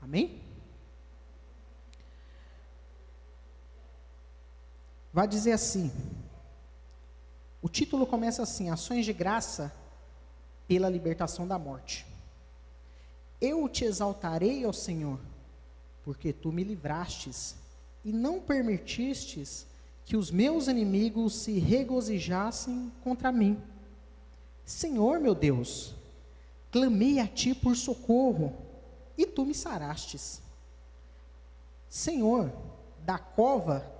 Amém? Vai dizer assim, o título começa assim: ações de graça pela libertação da morte. Eu te exaltarei, ó Senhor, porque tu me livrastes e não permitistes que os meus inimigos se regozijassem contra mim. Senhor meu Deus, clamei a ti por socorro e tu me sarastes. Senhor, da cova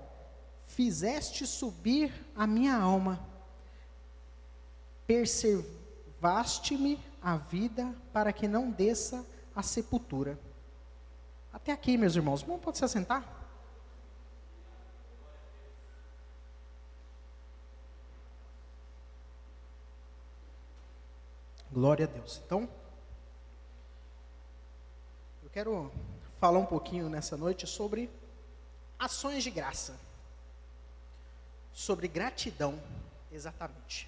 fizeste subir a minha alma, preservaste-me a vida para que não desça à sepultura. Até aqui, meus irmãos. Bom, pode se assentar? Glória a Deus. Então, eu quero falar um pouquinho nessa noite sobre ações de graça, sobre gratidão, exatamente.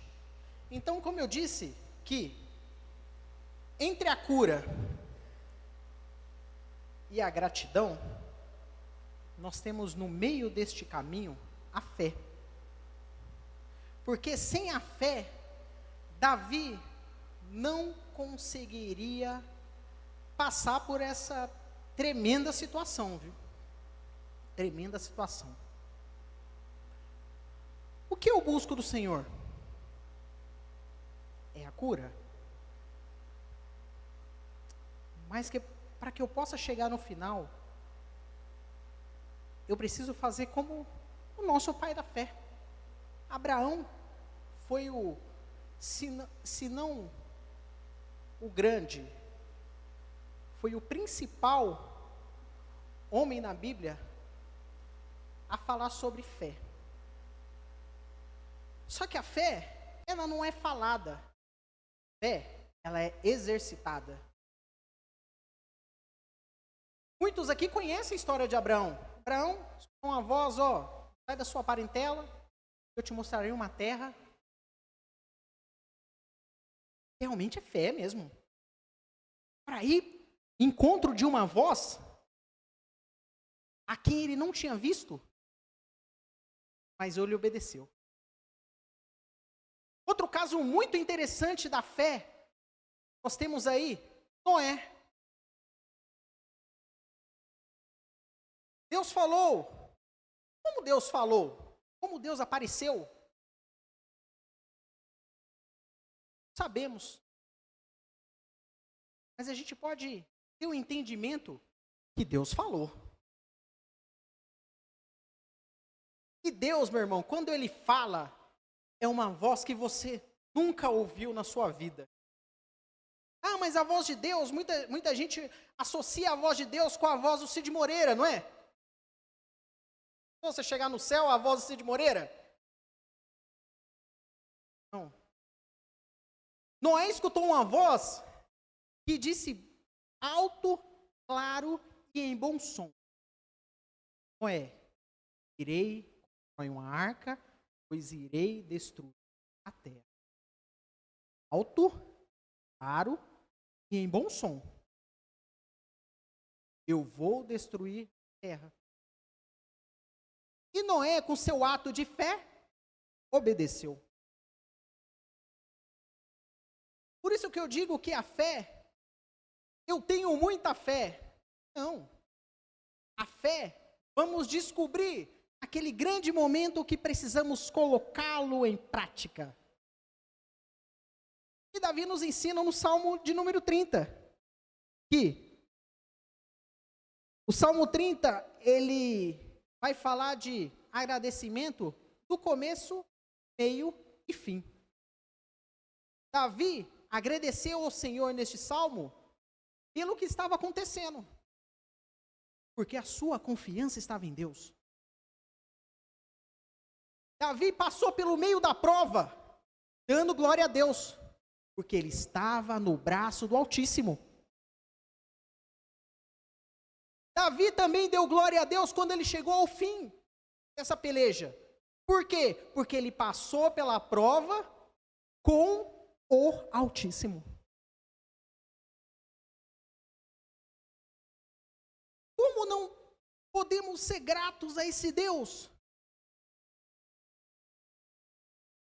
Então, como eu disse, que entre a cura e a gratidão, nós temos no meio deste caminho a fé. Porque sem a fé, Davi não conseguiria passar por essa tremenda situação, viu? Tremenda situação. O que eu busco do Senhor? É a cura. Mas para que eu possa chegar no final, eu preciso fazer como o nosso pai da fé. Abraão foi se não o grande, foi o principal homem na Bíblia a falar sobre fé. Só que a fé, ela não é falada. A fé, ela é exercitada. Muitos aqui conhecem a história de Abraão. Abraão, com a voz, sai da sua parentela, eu te mostrarei uma terra. Realmente é fé mesmo. Para ir encontro de uma voz a quem ele não tinha visto, mas ele obedeceu. Outro caso muito interessante da fé, nós temos aí Noé. Deus falou. Como Deus falou? Como Deus apareceu? Sabemos. Mas a gente pode ter um entendimento que Deus falou. E Deus, meu irmão, quando Ele fala, é uma voz que você nunca ouviu na sua vida. Ah, mas a voz de Deus, muita gente associa a voz de Deus com a voz do Cid Moreira, não é? Você chegar no céu, a voz do Cid Moreira? Não. Noé escutou uma voz que disse alto, claro e em bom som: Noé, irei construir uma arca, pois irei destruir a terra. Alto, claro e em bom som. Eu vou destruir a terra. E Noé, com seu ato de fé, obedeceu. Por isso que eu digo que a fé, eu tenho muita fé. Não. A fé, vamos descobrir aquele grande momento que precisamos colocá-lo em prática. E Davi nos ensina no Salmo de número 30, que o Salmo 30, ele vai falar de agradecimento do começo, meio e fim. Davi agradeceu ao Senhor neste salmo pelo que estava acontecendo, porque a sua confiança estava em Deus. Davi passou pelo meio da prova, dando glória a Deus, porque ele estava no braço do Altíssimo. Davi também deu glória a Deus quando ele chegou ao fim dessa peleja. Por quê? Porque ele passou pela prova com o Altíssimo. Como não podemos ser gratos a esse Deus?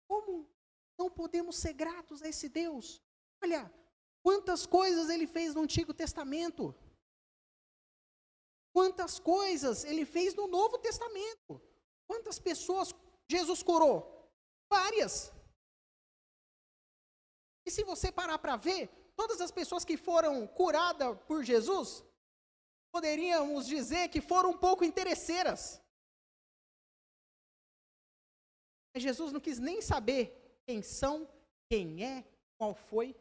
Como não podemos ser gratos a esse Deus? Olha, quantas coisas Ele fez no Antigo Testamento. Quantas coisas Ele fez no Novo Testamento. Quantas pessoas Jesus curou? Várias. E se você parar para ver, todas as pessoas que foram curadas por Jesus, poderíamos dizer que foram um pouco interesseiras. Mas Jesus não quis nem saber quem são, quem é, qual foi.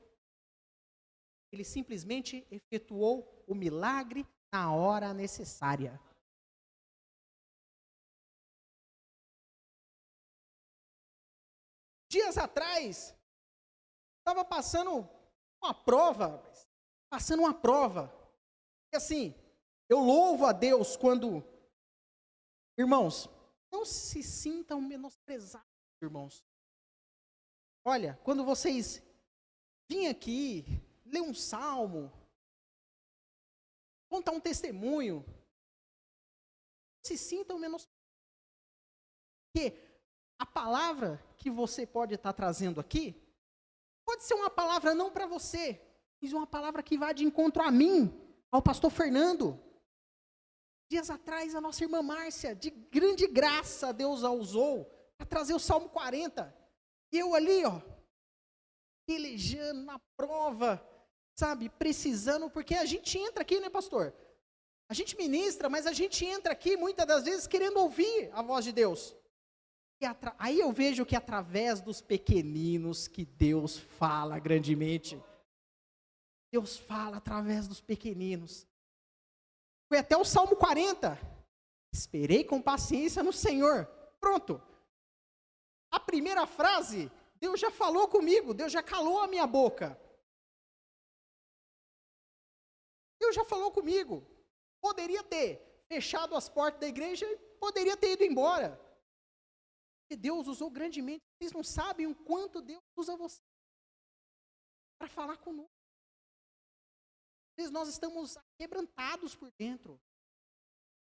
Ele simplesmente efetuou o milagre na hora necessária. Dias atrás, estava passando uma prova. E assim, eu louvo a Deus quando, irmãos, não se sintam menosprezados, irmãos. Olha, quando vocês vêm aqui, ler um salmo, contar um testemunho, não se sintam menosprezados. Porque a palavra que você pode estar trazendo aqui, pode ser uma palavra não para você, mas uma palavra que vai de encontro a mim, ao pastor Fernando. Dias atrás, a nossa irmã Márcia, de grande graça, Deus a usou para trazer o Salmo 40. E eu ali, pelejando na prova, sabe, precisando, porque a gente entra aqui, né, pastor? A gente ministra, mas a gente entra aqui, muitas das vezes, querendo ouvir a voz de Deus. E aí eu vejo que através dos pequeninos que Deus fala grandemente. Deus fala através dos pequeninos. Foi até o Salmo 40. Esperei com paciência no Senhor. Pronto. A primeira frase, Deus já falou comigo, Deus já calou a minha boca. Deus já falou comigo. Poderia ter fechado as portas da igreja e poderia ter ido embora. Porque Deus usou grandemente. Vocês não sabem o quanto Deus usa você para falar conosco. Às vezes nós estamos quebrantados por dentro,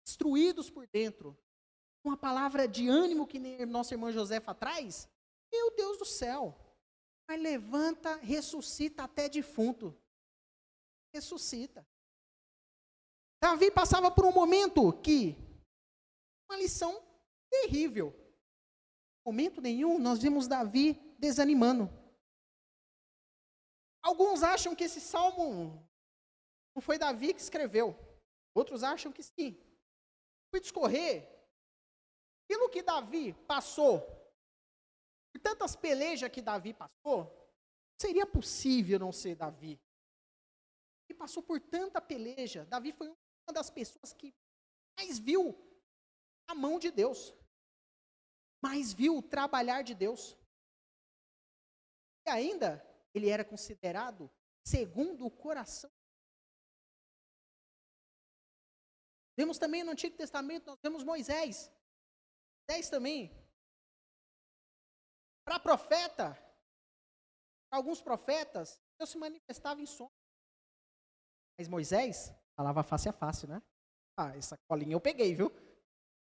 destruídos por dentro. Uma palavra de ânimo que nem nossa irmã Josefa traz. Meu Deus do céu. Mas levanta, ressuscita até defunto. Ressuscita. Davi passava por um momento que, uma lição terrível. Em momento nenhum nós vimos Davi desanimando. Alguns acham que esse salmo não foi Davi que escreveu. Outros acham que sim. Fui discorrer. Pelo que Davi passou, por tantas pelejas que Davi passou, seria possível não ser Davi. Ele passou por tanta peleja. Davi foi uma das pessoas que mais viu a mão de Deus. Mais viu o trabalhar de Deus. E ainda, ele era considerado segundo o coração. Vemos também no Antigo Testamento, nós vemos Moisés. Moisés também. Para profeta, para alguns profetas, Deus se manifestava em sonhos. Mas Moisés falava face a face, né? Essa colinha eu peguei, viu?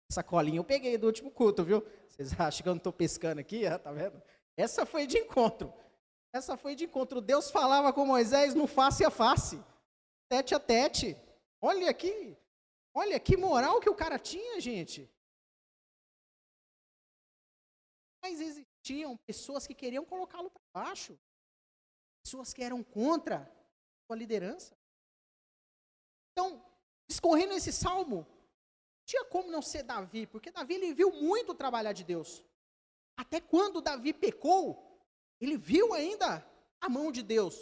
Essa colinha eu peguei do último culto, viu? Vocês acham que eu não estou pescando aqui? Tá vendo? Essa foi de encontro. Essa foi de encontro. Deus falava com Moisés no face a face. Tete a tete. Olha aqui. Olha que moral que o cara tinha, gente. Mas existiam pessoas que queriam colocá-lo para baixo. Pessoas que eram contra a sua liderança. Então, discorrendo esse salmo, não tinha como não ser Davi, porque Davi ele viu muito o trabalhar de Deus. Até quando Davi pecou, ele viu ainda a mão de Deus.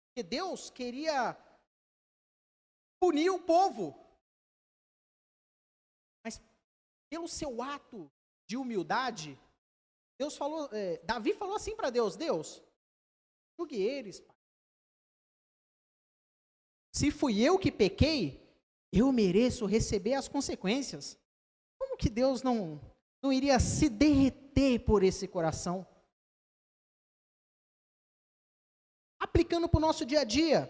Porque Deus queria punir o povo. Mas pelo seu ato de humildade, Davi falou assim para Deus, Deus, julgue eles, pai. Se fui eu que pequei, eu mereço receber as consequências. Como que Deus não iria se derreter por esse coração? Aplicando para o nosso dia a dia.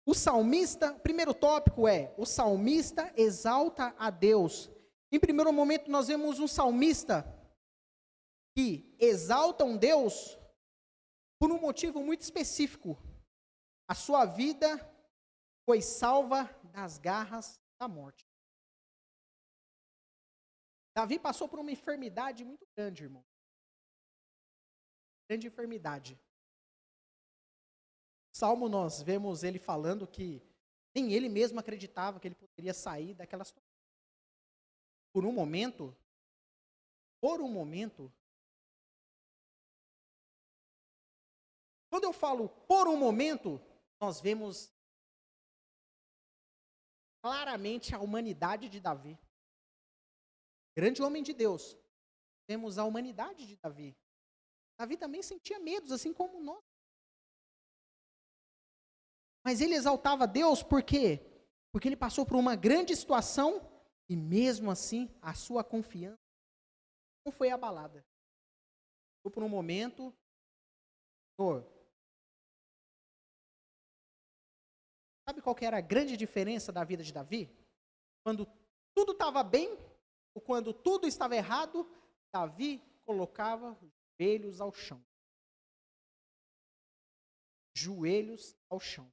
O salmista, o primeiro tópico é, o salmista exalta a Deus. Em primeiro momento, nós vemos um salmista que exalta um Deus por um motivo muito específico. A sua vida foi salva das garras da morte. Davi passou por uma enfermidade muito grande, irmão. Grande enfermidade. Salmo, nós vemos ele falando que nem ele mesmo acreditava que ele poderia sair daquela situação. Por um momento, quando eu falo por um momento, nós vemos claramente a humanidade de Davi. Grande homem de Deus. Temos a humanidade de Davi. Davi também sentia medos, assim como nós. Mas ele exaltava Deus por quê? Porque ele passou por uma grande situação e mesmo assim a sua confiança não foi abalada. Por um momento, Senhor, sabe qual que era a grande diferença da vida de Davi? Quando tudo estava bem, ou quando tudo estava errado, Davi colocava os joelhos ao chão. Joelhos ao chão.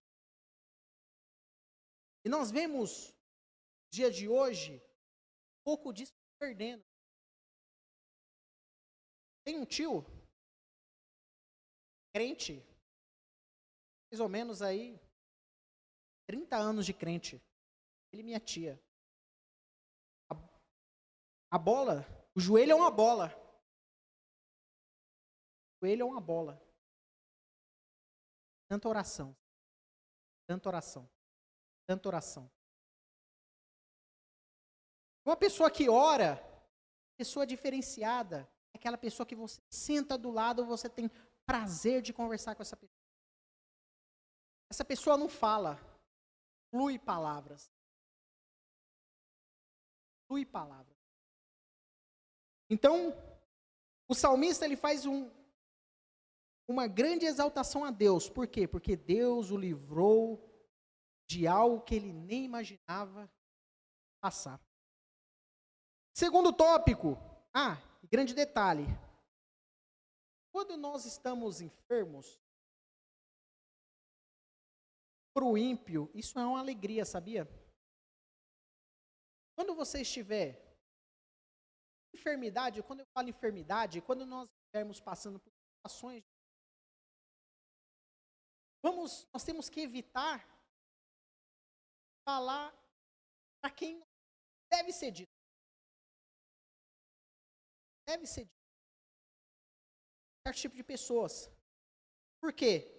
E nós vemos, no dia de hoje, um pouco disso perdendo. Tem um tio, crente, mais ou menos aí, 30 anos de crente. Ele e minha tia. A bola, o joelho é uma bola. O joelho é uma bola. Tanta oração. Tanta oração. Tanta oração. Uma pessoa que ora, pessoa diferenciada, é aquela pessoa que você senta do lado, você tem prazer de conversar com essa pessoa. Essa pessoa não fala, flui palavras. Flui palavras. Então, o salmista ele faz uma grande exaltação a Deus. Por quê? Porque Deus o livrou de algo que ele nem imaginava passar. Segundo tópico, grande detalhe. Quando nós estamos enfermos, para o ímpio, isso é uma alegria, sabia? Quando você estiver enfermidade, quando eu falo enfermidade, quando nós estivermos passando por situações, nós temos que evitar falar para quem deve ser dito. Deve ser dito. Certo tipo de pessoas. Por quê?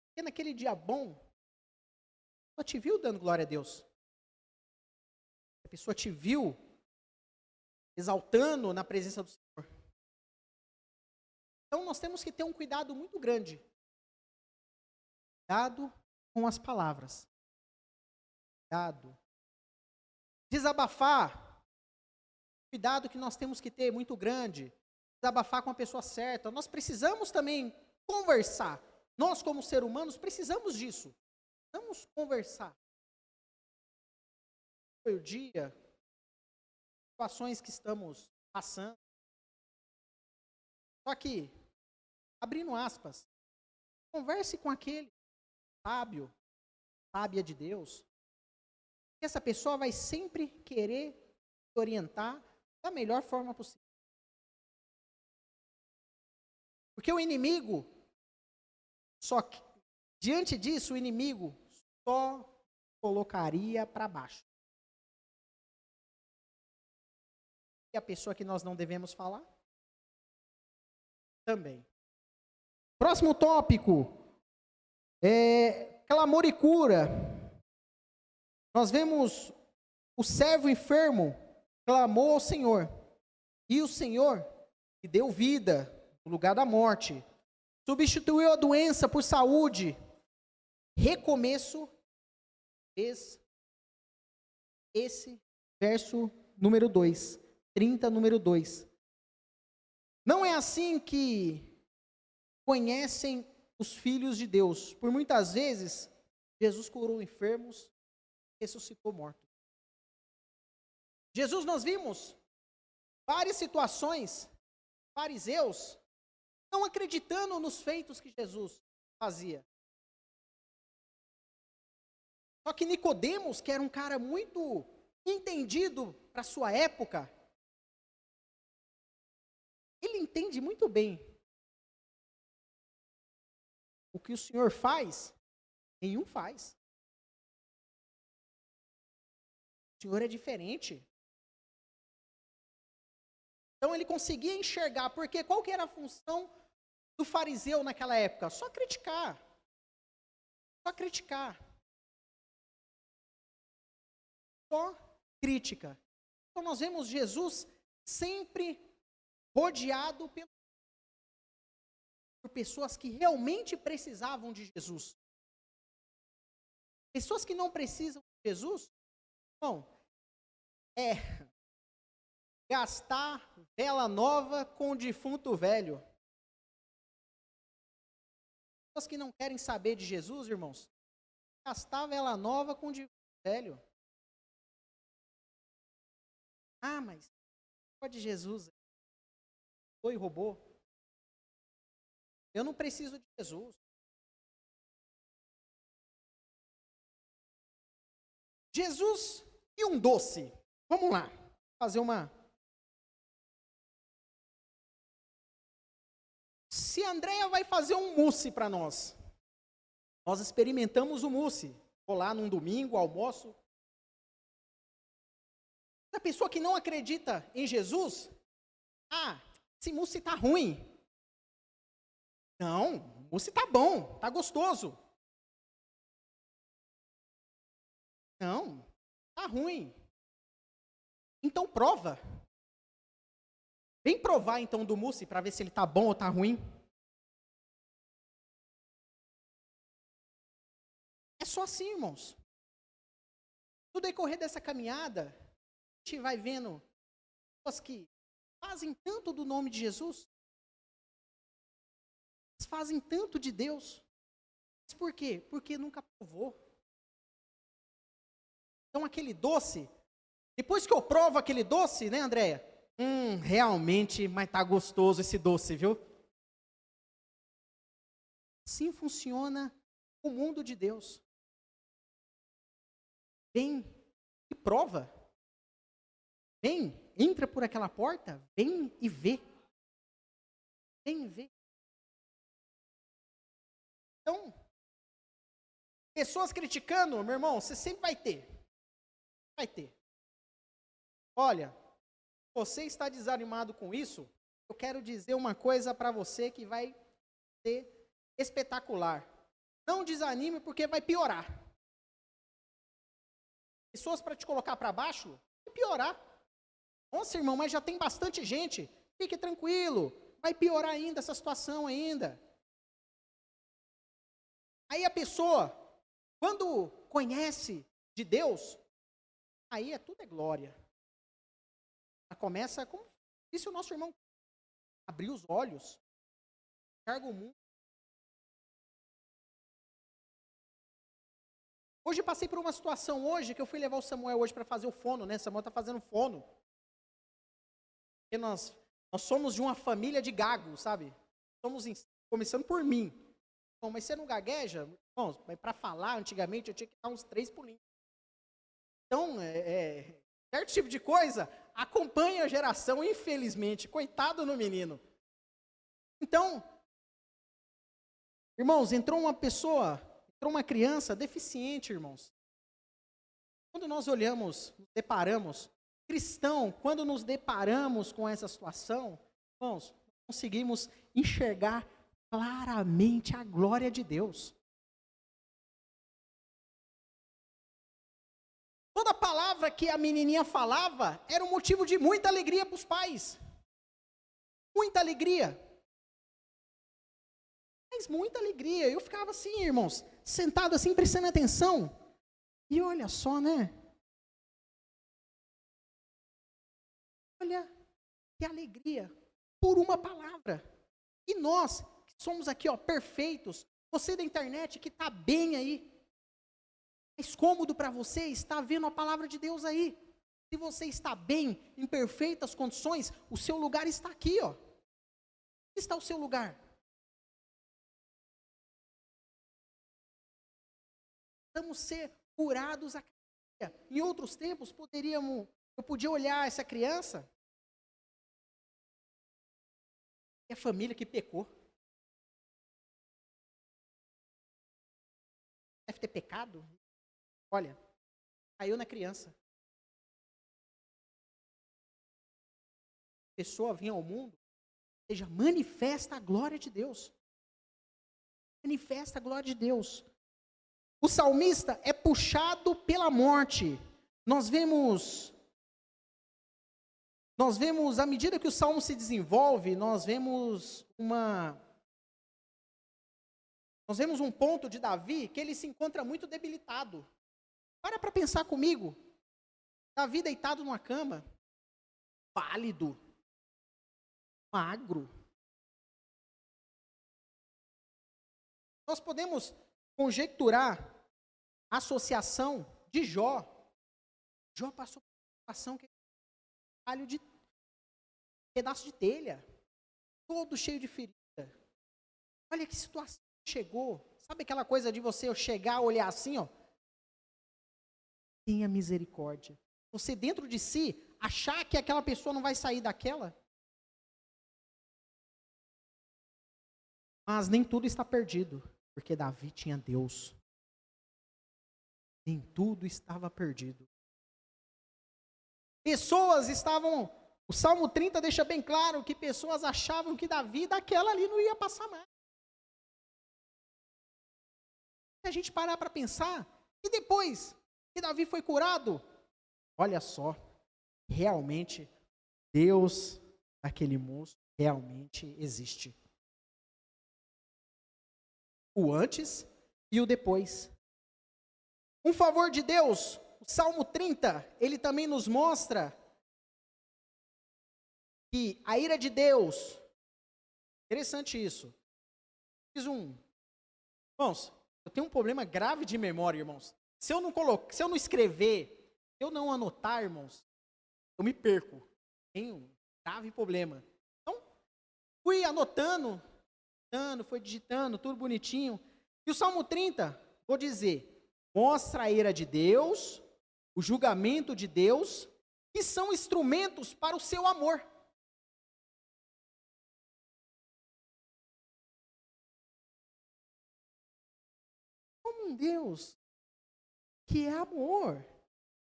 Porque naquele dia bom, a pessoa te viu dando glória a Deus. A pessoa te viu exaltando na presença do Senhor. Então nós temos que ter um cuidado muito grande. Cuidado com as palavras. Cuidado. Desabafar. Cuidado que nós temos que ter muito grande. Desabafar com a pessoa certa. Nós precisamos também conversar. Nós, como seres humanos, precisamos disso. Vamos conversar. Foi o dia, situações que estamos passando. Só que, abrindo aspas, converse com aquele sábio, sábia de Deus. Essa pessoa vai sempre querer te orientar da melhor forma possível. Porque o inimigo, diante disso, o inimigo só colocaria para baixo. E a pessoa que nós não devemos falar? Também. Próximo tópico é clamor e cura. Nós vemos o servo enfermo clamou ao Senhor. E o Senhor lhe deu vida no lugar da morte. Substituiu a doença por saúde. Recomeço. Esse verso número 2. 30, número 2. Não é assim que conhecem os filhos de Deus. Por muitas vezes, Jesus curou enfermos, ressuscitou mortos. Jesus, nós vimos várias situações, fariseus, não acreditando nos feitos que Jesus fazia. Só que Nicodemos, que era um cara muito entendido para a sua época, ele entende muito bem o que o Senhor faz, nenhum faz. O Senhor é diferente. Então ele conseguia enxergar, porque qual que era a função do fariseu naquela época? Só criticar. Só criticar. Só crítica. Então nós vemos Jesus sempre rodeado por pessoas que realmente precisavam de Jesus. Pessoas que não precisam de Jesus, não, é gastar vela nova com defunto velho. Pessoas que não querem saber de Jesus, irmãos, gastar vela nova com defunto velho. Ah, mas pode Jesus, foi e roubou. Eu não preciso de Jesus. Jesus e um doce. Vamos lá, fazer uma. Se a Andréia vai fazer um mousse para nós, nós experimentamos o mousse. Vou lá num domingo, almoço. A pessoa que não acredita em Jesus, esse mousse está ruim. Não, o mousse está bom, está gostoso. Não, está ruim. Então prova. Vem provar então do mousse para ver se ele está bom ou está ruim. É só assim, irmãos. No decorrer dessa caminhada, a gente vai vendo pessoas que fazem tanto do nome de Jesus, fazem tanto de Deus. Mas por quê? Porque nunca provou. Então aquele doce, depois que eu provo aquele doce, né, Andréia? Realmente, mas tá gostoso esse doce, viu? Assim funciona o mundo de Deus. Vem e prova. Vem, entra por aquela porta, vem e vê. Vem e vê. Então, pessoas criticando, meu irmão, você sempre vai ter. Vai ter. Olha, você está desanimado com isso? Eu quero dizer uma coisa para você que vai ser espetacular. Não desanime porque vai piorar. Pessoas para te colocar para baixo, vai piorar. Nossa, irmão, mas já tem bastante gente. Fique tranquilo, vai piorar ainda essa situação ainda. Aí a pessoa, quando conhece de Deus, aí tudo é glória. Ela começa, como disse o nosso irmão, abrir os olhos, enxerga o mundo. Hoje eu passei por uma situação hoje, que eu fui levar o Samuel hoje para fazer o fono, né? Samuel está fazendo fono. Porque nós somos de uma família de gagos, sabe? Começando por mim. Bom, mas você não gagueja? Bom, para falar, antigamente, eu tinha que dar uns 3 pulinhos. Então, certo tipo de coisa acompanha a geração, infelizmente. Coitado no menino. Então, irmãos, entrou uma criança deficiente, irmãos. Quando nós olhamos, nos deparamos, cristão, quando nos deparamos com essa situação, irmãos, conseguimos enxergar claramente a glória de Deus. Toda palavra que a menininha falava era um motivo de muita alegria para os pais. Muita alegria. Mas muita alegria. Eu ficava assim, irmãos, sentado assim, prestando atenção. E olha só, né? Olha que alegria por uma palavra. E nós, que somos aqui, perfeitos, Você da internet que está bem aí, mais cômodo para você estar vendo a palavra de Deus aí. Se você está bem, em perfeitas condições, o seu lugar está aqui, ó. Aqui está o seu lugar. Vamos ser curados a cada dia. Em outros tempos, eu podia olhar essa criança, é a família que pecou. Deve ter pecado. Olha, caiu na criança. A pessoa vinha ao mundo, ou seja, manifesta a glória de Deus. Manifesta a glória de Deus. O salmista é puxado pela morte. Nós vemos, à medida que o salmo se desenvolve, nós vemos um ponto de Davi que ele se encontra muito debilitado. Para pensar comigo. Davi deitado numa cama, pálido, magro. Nós podemos conjecturar a associação de Jó. Jó passou por uma situação que palho de pedaço de telha, todo cheio de ferida. Olha que situação chegou. Sabe aquela coisa de você chegar, olhar assim, ó? Tenha misericórdia. Você dentro de si, achar que aquela pessoa não vai sair daquela. Mas nem tudo está perdido, porque Davi tinha Deus. Nem tudo estava perdido. Pessoas estavam, o Salmo 30 deixa bem claro que pessoas achavam que Davi daquela ali não ia passar mais. Se a gente parar para pensar, e depois que Davi foi curado, olha só, realmente Deus daquele moço realmente existe. O antes e o depois. Um favor de Deus, o Salmo 30, ele também nos mostra que a ira de Deus, interessante isso. Irmãos, eu tenho um problema grave de memória, irmãos. Se eu não escrever, se eu não anotar, irmãos, eu me perco. Tenho um grave problema. Então, fui anotando, fui digitando, tudo bonitinho. E o Salmo 30, vou dizer, mostra a ira de Deus, o julgamento de Deus, que são instrumentos para o seu amor. Como um Deus que é amor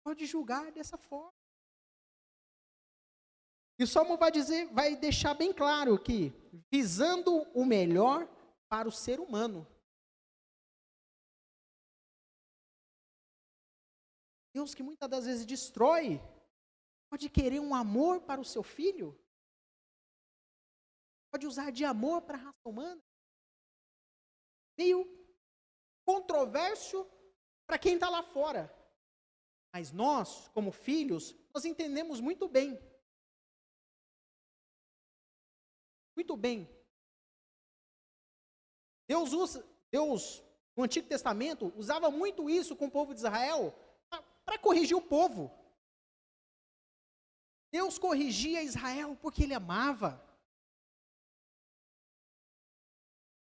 pode julgar dessa forma? E o Salmo vai deixar bem claro que visando o melhor para o ser humano. Deus que muitas das vezes destrói, pode querer um amor para o seu filho? Pode usar de amor para a raça humana? Meio controverso para quem está lá fora. Mas nós, como filhos, nós entendemos muito bem. Muito bem. Deus, no Antigo Testamento, usava muito isso com o povo de Israel para corrigir o povo. Deus corrigia Israel porque ele amava.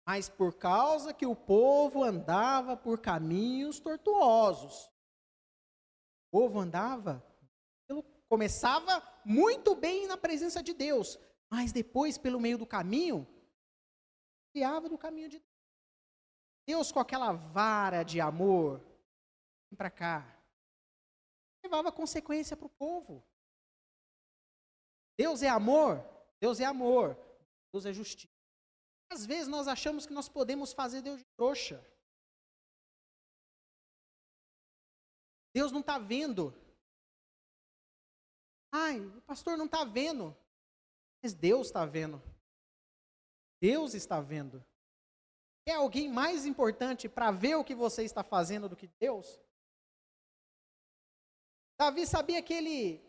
Mas por causa que o povo andava por caminhos tortuosos. O povo começava muito bem na presença de Deus, mas depois, pelo meio do caminho, desviava do caminho de Deus. Deus, com aquela vara de amor, vem para cá, levava consequência para o povo. Deus é amor, Deus é amor, Deus é justiça. Às vezes nós achamos que nós podemos fazer Deus de trouxa. Deus não está vendo. Ai, o pastor não está vendo. Mas Deus está vendo. Deus está vendo. É alguém mais importante para ver o que você está fazendo do que Deus? Davi sabia que ele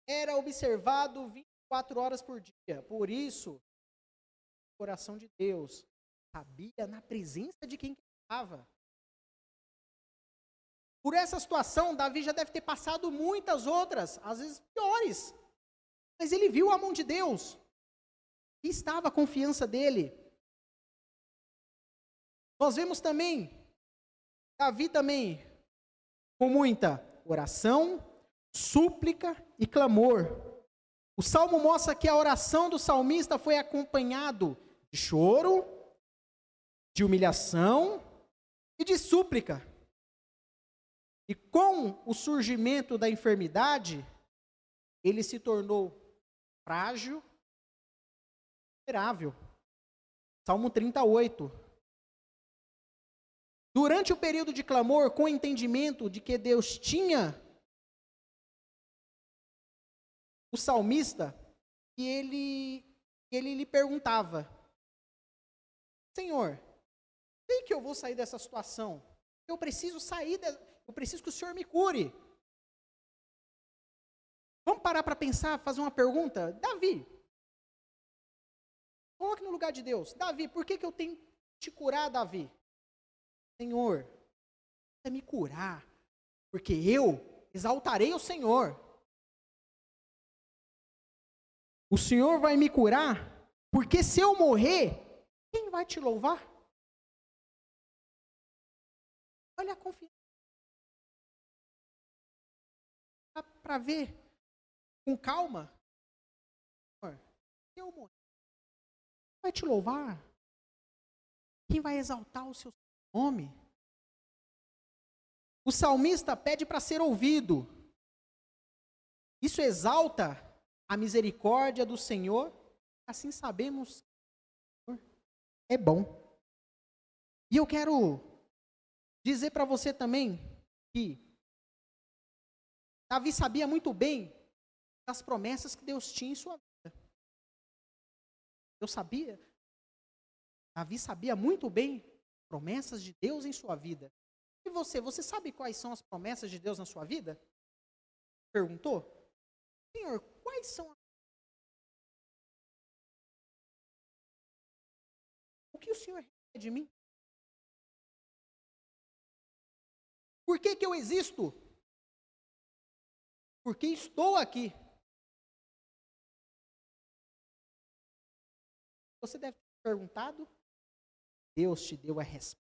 era observado 24 horas por dia. Por isso, o coração de Deus sabia na presença de quem estava. Por essa situação, Davi já deve ter passado muitas outras, às vezes piores. Mas ele viu a mão de Deus. E estava a confiança dele. Nós vemos também, Davi também, com muita oração, súplica e clamor. O Salmo mostra que a oração do salmista foi acompanhado de choro, de humilhação e de súplica. E com o surgimento da enfermidade, ele se tornou frágil, vulnerável. Salmo 38. Durante o período de clamor, com o entendimento de que Deus tinha o salmista, e ele lhe perguntava: Senhor, sei que eu vou sair dessa situação. Eu preciso eu preciso que o Senhor me cure. Vamos parar para pensar, fazer uma pergunta? Davi, coloque no lugar de Deus. Davi, por que eu tenho que te curar, Davi? Senhor, você me curar, porque eu exaltarei o Senhor. O Senhor vai me curar, porque se eu morrer, quem vai te louvar? Olha a confiança. Para ver com calma. Senhor, se eu morrer, quem vai te louvar? Quem vai exaltar o seu nome? O salmista pede para ser ouvido. Isso exalta a misericórdia do Senhor. Assim sabemos que o Senhor é bom. E eu quero dizer para você também que Davi sabia muito bem das promessas que Deus tinha em sua vida. Davi sabia muito bem as promessas de Deus em sua vida. E você sabe quais são as promessas de Deus na sua vida? Perguntou? Senhor, quais são o que o Senhor quer de mim? Por que eu existo? Porque estou aqui. Você deve ter perguntado. Deus te deu a resposta.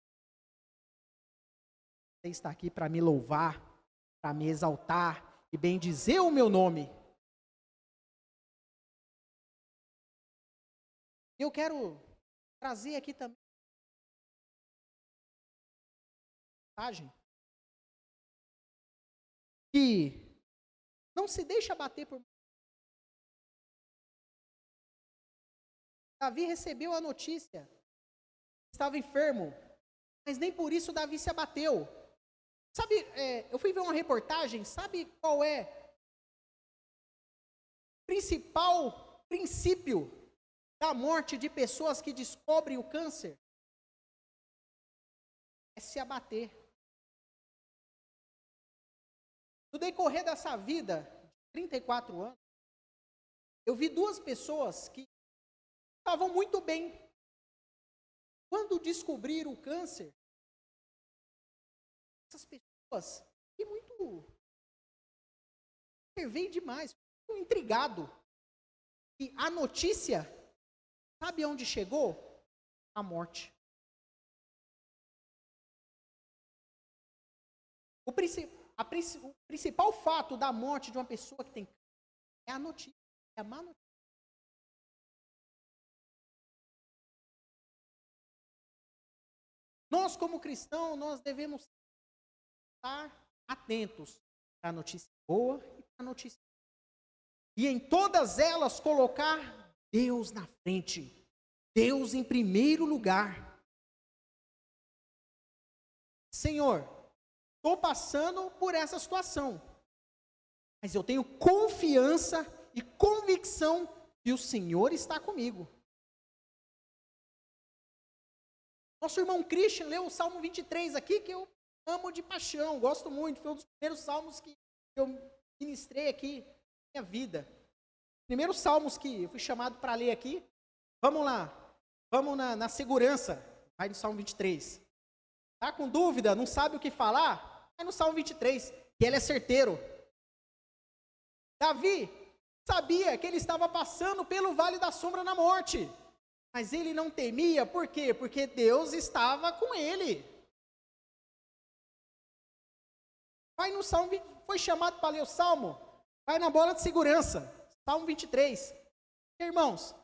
Você está aqui para me louvar, para me exaltar e bendizer o meu nome. Eu quero trazer aqui também que não se deixa bater por. Davi recebeu a notícia, estava enfermo, mas nem por isso Davi se abateu. Sabe, eu fui ver uma reportagem, sabe qual é o principal princípio da morte de pessoas que descobrem o câncer? É se abater. No decorrer dessa vida, de 34 anos, eu vi duas pessoas que estavam muito bem. Quando descobriram o câncer, essas pessoas que muito fervem demais, muito intrigado. E a notícia, sabe onde chegou? A morte. O principal fato da morte de uma pessoa que tem câncer é a notícia, é a má notícia. Nós, como cristãos, nós devemos estar atentos para a notícia boa e para a notícia ruim. E em todas elas colocar Deus na frente, Deus em primeiro lugar. Senhor, estou passando por essa situação, mas eu tenho confiança e convicção que o Senhor está comigo. Nosso irmão Christian leu o Salmo 23 aqui, que eu amo de paixão, gosto muito. Foi um dos primeiros salmos que eu ministrei aqui na minha vida. Primeiros salmos que eu fui chamado para ler aqui. Vamos lá, vamos na segurança. Vai no Salmo 23. Tá com dúvida, não sabe o que falar? Vai no Salmo 23, que ele é certeiro. Davi sabia que ele estava passando pelo vale da sombra da morte, mas ele não temia, por quê? Porque Deus estava com ele. Vai no Salmo, foi chamado para ler o Salmo, vai na bola de segurança, Salmo 23. Irmãos,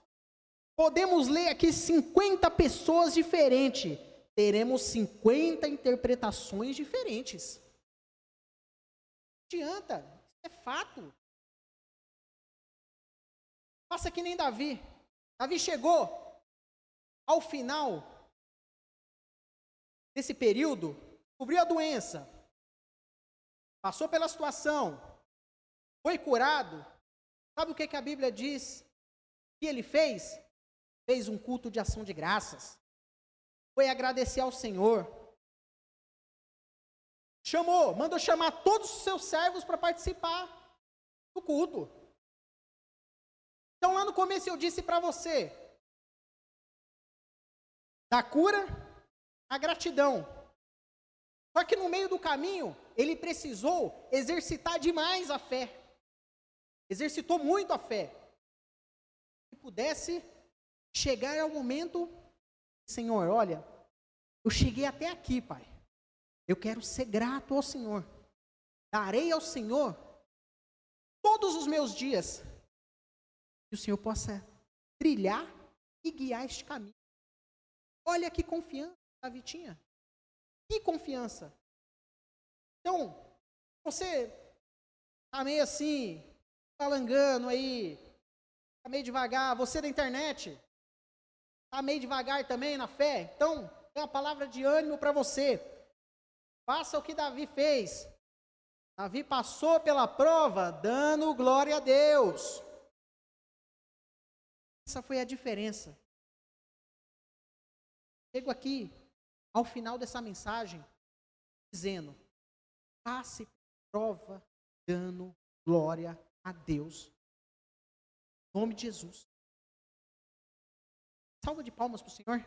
podemos ler aqui 50 pessoas diferentes, teremos 50 interpretações diferentes. Não adianta, isso é fato. Faça que nem Davi. Davi chegou ao final desse período, cobriu a doença, passou pela situação, foi curado. Sabe o que a Bíblia diz que ele fez? Fez um culto de ação de graças. Foi agradecer ao Senhor. Mandou chamar todos os seus servos para participar do culto. Então lá no começo eu disse para você, da cura, a gratidão. Só que no meio do caminho, ele precisou exercitar demais a fé. Exercitou muito a fé. Que pudesse chegar ao momento, Senhor, olha, eu cheguei até aqui, Pai. Eu quero ser grato ao Senhor. Darei ao Senhor todos os meus dias. Que o Senhor possa trilhar e guiar este caminho. Olha que confiança Davi tinha. Que confiança. Então, você está meio assim, falangando aí, está meio devagar. Você da internet, está meio devagar também na fé. Então, tem uma palavra de ânimo para você. Faça o que Davi fez. Davi passou pela prova, dando glória a Deus. Essa foi a diferença. Chego aqui, ao final dessa mensagem, dizendo, passe prova, dando glória a Deus. Em nome de Jesus. Salva de palmas para o Senhor.